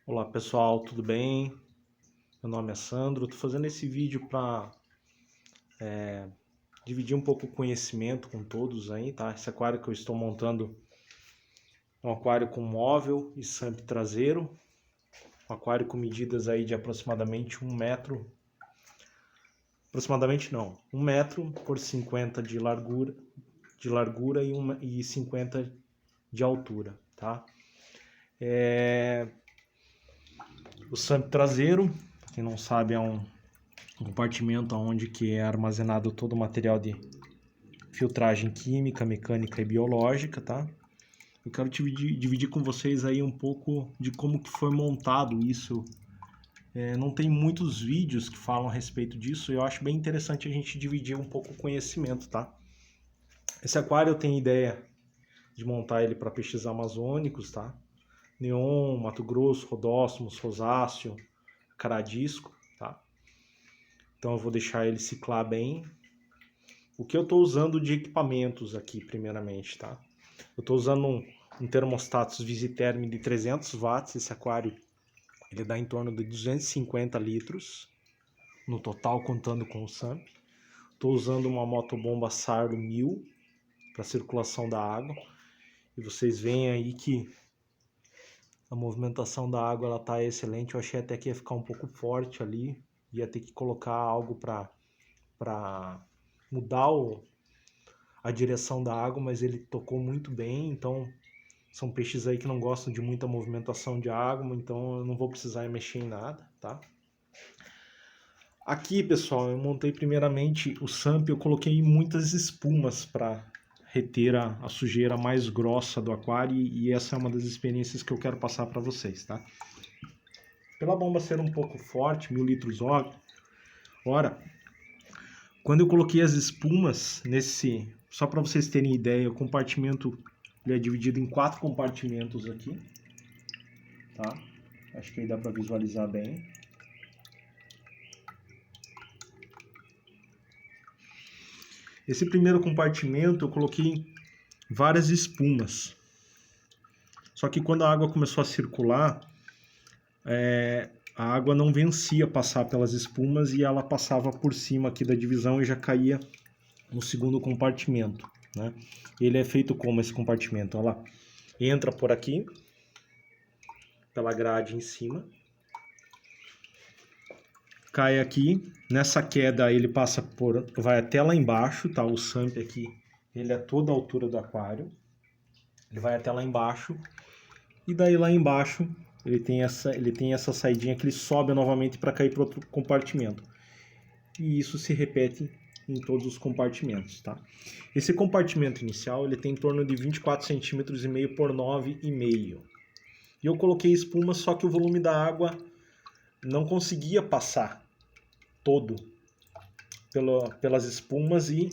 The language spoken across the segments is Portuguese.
Olá pessoal, tudo bem? Meu nome é Sandro. Estou fazendo esse vídeo para dividir um pouco o conhecimento com todos aí, tá? Esse aquário que eu estou montando é um aquário com móvel e SUMP traseiro, um aquário com medidas aí de aproximadamente 1 metro, aproximadamente não, 1 metro por 50 de largura e 50 de altura, tá? O SUMP traseiro, quem não sabe, é um compartimento onde que é armazenado todo o material de filtragem química, mecânica e biológica, tá? Eu quero dividir com vocês aí um pouco de como que foi montado isso. Não tem muitos vídeos que falam a respeito disso e eu acho bem interessante a gente dividir um pouco o conhecimento, tá? Esse aquário eu tenho ideia de montar ele para peixes amazônicos, tá? Neon, Mato Grosso, Rodóstomos, Rosáceo, Caradisco, tá? Então eu vou deixar ele ciclar bem. O que eu estou usando de equipamentos aqui, primeiramente, tá? Eu estou usando um termostato Visiterm de 300 watts. Esse aquário ele dá em torno de 250 litros no total, contando com o SUMP. Estou usando uma motobomba Sardo 1000 para circulação da água. E vocês veem aí que a movimentação da água ela tá excelente. Eu achei até que ia ficar um pouco forte ali. Ia ter que colocar algo para mudar a direção da água, mas ele tocou muito bem. Então são peixes aí que não gostam de muita movimentação de água, então eu não vou precisar mexer em nada, tá? Aqui, pessoal, eu montei primeiramente o SUMP, eu coloquei muitas espumas para reter a sujeira mais grossa do aquário e essa é uma das experiências que eu quero passar para vocês, tá? Pela bomba ser um pouco forte, 1000 litros hora, quando eu coloquei as espumas só para vocês terem ideia, o compartimento ele é dividido em 4 compartimentos aqui, tá? Acho que aí dá para visualizar bem. Esse primeiro compartimento eu coloquei várias espumas. Só que quando a água começou a circular, a água não vencia passar pelas espumas e ela passava por cima aqui da divisão e já caía no segundo compartimento, né? Ele é feito como esse compartimento? Ela entra por aqui, pela grade em cima, cai aqui, nessa queda ele vai até lá embaixo, tá? O SUMP aqui, ele é toda a altura do aquário, ele vai até lá embaixo, e daí lá embaixo ele tem essa saidinha que ele sobe novamente para cair para outro compartimento. E isso se repete em todos os compartimentos, tá? Esse compartimento inicial ele tem em torno de 24 centímetros e meio por 9,5. E eu coloquei espuma, só que o volume da água não conseguia passar todo pelas espumas e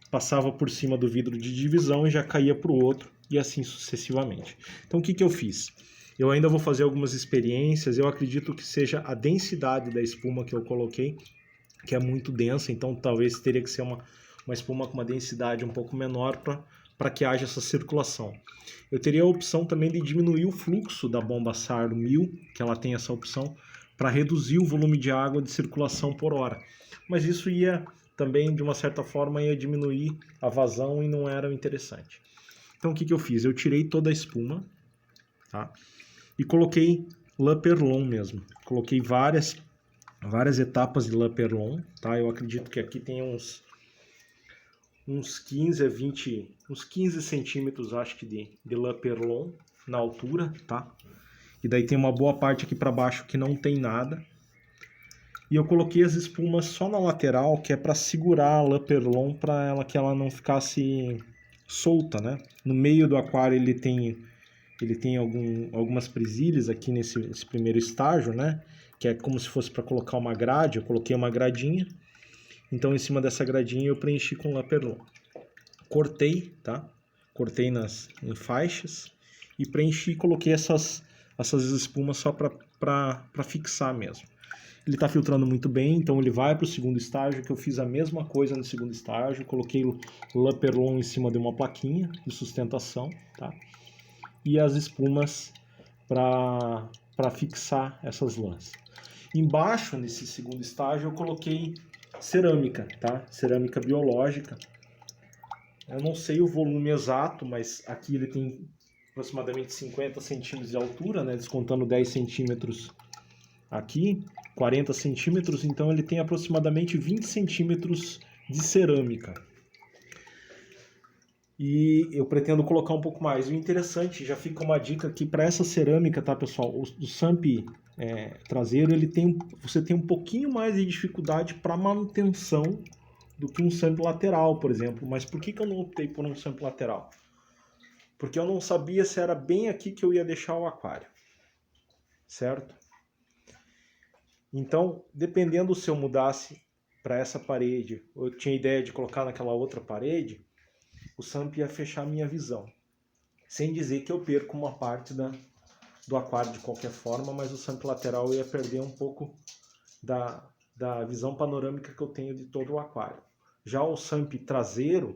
passava por cima do vidro de divisão e já caía para o outro e assim sucessivamente. Então o que eu fiz? Eu ainda vou fazer algumas experiências, eu acredito que seja a densidade da espuma que eu coloquei, que é muito densa, então talvez teria que ser uma espuma com uma densidade um pouco menor para que haja essa circulação. Eu teria a opção também de diminuir o fluxo da bomba Sardo 1000, que ela tem essa opção, para reduzir o volume de água de circulação por hora. Mas isso ia também, de uma certa forma, ia diminuir a vazão e não era interessante. Então o que eu fiz? Eu tirei toda a espuma, tá? E coloquei lã perlon mesmo. Coloquei várias etapas de lã perlon, tá? Eu acredito que aqui tem uns 15 a 20, uns 15 centímetros, acho que de lã perlon na altura, tá? E daí tem uma boa parte aqui para baixo que não tem nada. E eu coloquei as espumas só na lateral, que é para segurar a lã perlon para que ela não ficasse solta, né? No meio do aquário ele tem algumas presilhas aqui nesse primeiro estágio, né? Que é como se fosse para colocar uma grade. Eu coloquei uma gradinha, então em cima dessa gradinha eu preenchi com lã perlon. Cortei, tá? Cortei em faixas e preenchi e coloquei essas espumas só para fixar mesmo. Ele está filtrando muito bem, então ele vai para o segundo estágio, que eu fiz a mesma coisa no segundo estágio. Coloquei lã perlon em cima de uma plaquinha de sustentação, tá? E as espumas para para fixar essas lãs. Embaixo, nesse segundo estágio, eu coloquei cerâmica, tá? Cerâmica biológica. Eu não sei o volume exato, mas aqui ele tem aproximadamente 50 centímetros de altura, né? Descontando 10 centímetros aqui, 40 centímetros, então ele tem aproximadamente 20 centímetros de cerâmica. E eu pretendo colocar um pouco mais. O interessante, já fica uma dica aqui para essa cerâmica, tá, pessoal? O SAMP traseiro, você tem um pouquinho mais de dificuldade para manutenção do que um SAMP lateral, por exemplo. Mas por que eu não optei por um SAMP lateral? Porque eu não sabia se era bem aqui que eu ia deixar o aquário, certo? Então, dependendo se eu mudasse para essa parede, eu tinha ideia de colocar naquela outra parede, o SAMP ia fechar a minha visão. Sem dizer que eu perco uma parte do aquário de qualquer forma, mas o SAMP lateral ia perder um pouco da visão panorâmica que eu tenho de todo o aquário. Já o SAMP traseiro,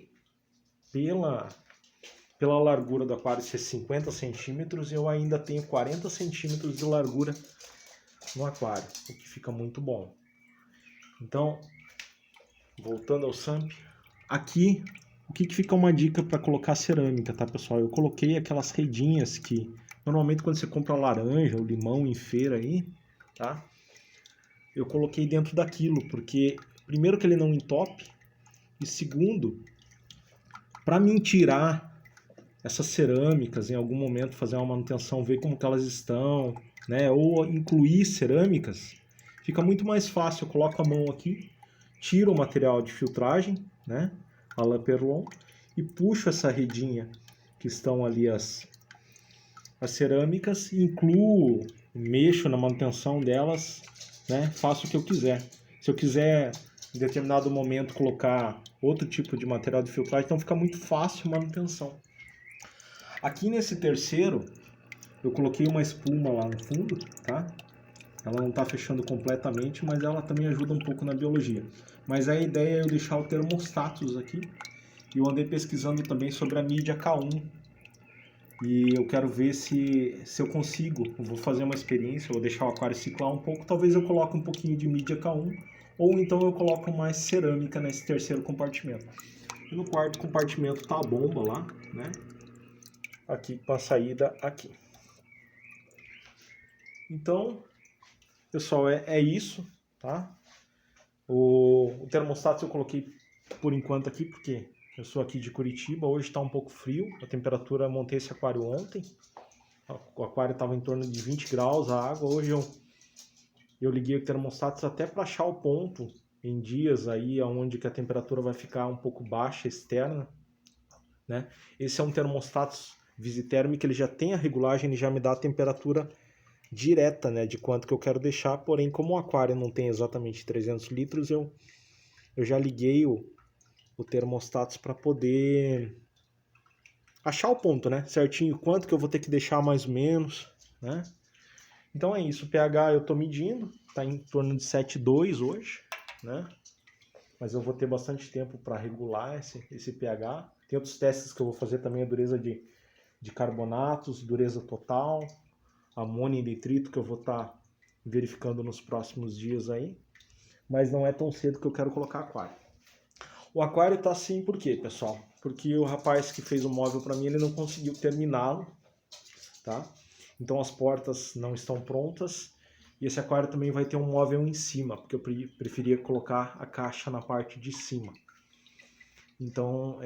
pela largura do aquário ser 50 centímetros, eu ainda tenho 40 centímetros de largura no aquário, o que fica muito bom. Então, voltando ao SAMP, aqui o que fica uma dica para colocar cerâmica, tá, pessoal? Eu coloquei aquelas redinhas que normalmente quando você compra laranja ou limão em feira aí, tá? Eu coloquei dentro daquilo, porque primeiro que ele não entope e segundo, para mim tirar essas cerâmicas em algum momento, fazer uma manutenção, ver como que elas estão, né? Ou incluir cerâmicas, fica muito mais fácil. Eu coloco a mão aqui, tiro o material de filtragem, né? A lã Perlon, e puxo essa redinha que estão ali as cerâmicas, incluo, mexo na manutenção delas, né? Faço o que eu quiser. Se eu quiser em determinado momento colocar outro tipo de material de filtragem, então fica muito fácil a manutenção. Aqui nesse terceiro eu coloquei uma espuma lá no fundo, tá? Ela não está fechando completamente, mas ela também ajuda um pouco na biologia. Mas a ideia é eu deixar o termostatos aqui. E eu andei pesquisando também sobre a mídia K1. E eu quero ver se eu consigo. Eu vou fazer uma experiência, eu vou deixar o aquário ciclar um pouco. Talvez eu coloque um pouquinho de mídia K1. Ou então eu coloco mais cerâmica nesse terceiro compartimento. E no quarto compartimento tá a bomba lá, né? Aqui com a saída aqui. Então, pessoal, é isso, tá? O termostato eu coloquei por enquanto aqui, porque eu sou aqui de Curitiba, hoje está um pouco frio, a temperatura, montei esse aquário ontem, o aquário estava em torno de 20 graus a água, hoje eu liguei o termostato até para achar o ponto em dias aí onde que a temperatura vai ficar um pouco baixa, externa, né? Esse é um termostato Visithermic, ele já tem a regulagem, ele já me dá a temperatura direta, né, de quanto que eu quero deixar, porém como o aquário não tem exatamente 300 litros, eu já liguei o termostato para poder achar o ponto, né, certinho, quanto que eu vou ter que deixar mais ou menos, né. Então é isso, o pH eu estou medindo, está em torno de 7,2 hoje, né, mas eu vou ter bastante tempo para regular esse pH. Tem outros testes que eu vou fazer também, a dureza de carbonatos, dureza total, amônia e nitrito, que eu vou estar verificando nos próximos dias aí. Mas não é tão cedo que eu quero colocar aquário. O aquário tá assim por quê, pessoal? Porque o rapaz que fez o móvel para mim, ele não conseguiu terminá-lo, tá? Então as portas não estão prontas. E esse aquário também vai ter um móvel em cima, porque eu preferia colocar a caixa na parte de cima. Então,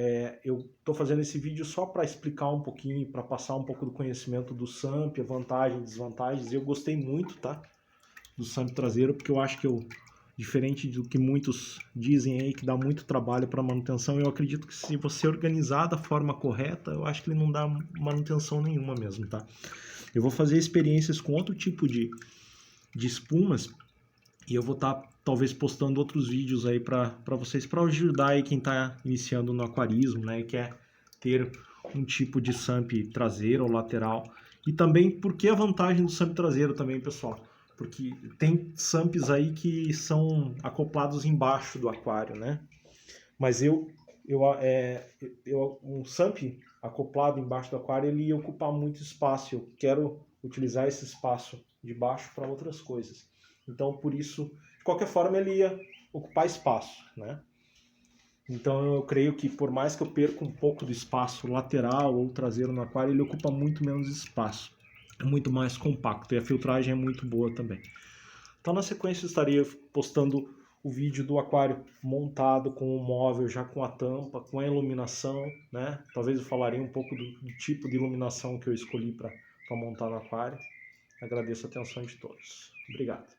eu estou fazendo esse vídeo só para explicar um pouquinho, para passar um pouco do conhecimento do SAMP, vantagens e desvantagens. Eu gostei muito, tá, do SAMP traseiro, porque eu acho que diferente do que muitos dizem aí, que dá muito trabalho para manutenção, eu acredito que se você organizar da forma correta, eu acho que ele não dá manutenção nenhuma mesmo, tá? Eu vou fazer experiências com outro tipo de espumas, e eu vou estar talvez postando outros vídeos aí para vocês, para ajudar aí quem está iniciando no aquarismo, né, e quer ter um tipo de SAMP traseiro ou lateral. E também, por que a vantagem do SAMP traseiro também, pessoal? Porque tem SAMPs aí que são acoplados embaixo do aquário, né? Mas um SAMP acoplado embaixo do aquário, ele ia ocupar muito espaço. Eu quero utilizar esse espaço de baixo para outras coisas. Então, por isso, de qualquer forma, ele ia ocupar espaço, né? Então, eu creio que por mais que eu perca um pouco do espaço lateral ou traseiro no aquário, ele ocupa muito menos espaço. É muito mais compacto e a filtragem é muito boa também. Então, na sequência, eu estaria postando o vídeo do aquário montado com o móvel, já com a tampa, com a iluminação, né? Talvez eu falaria um pouco do tipo de iluminação que eu escolhi para montar no aquário. Agradeço a atenção de todos. Obrigado.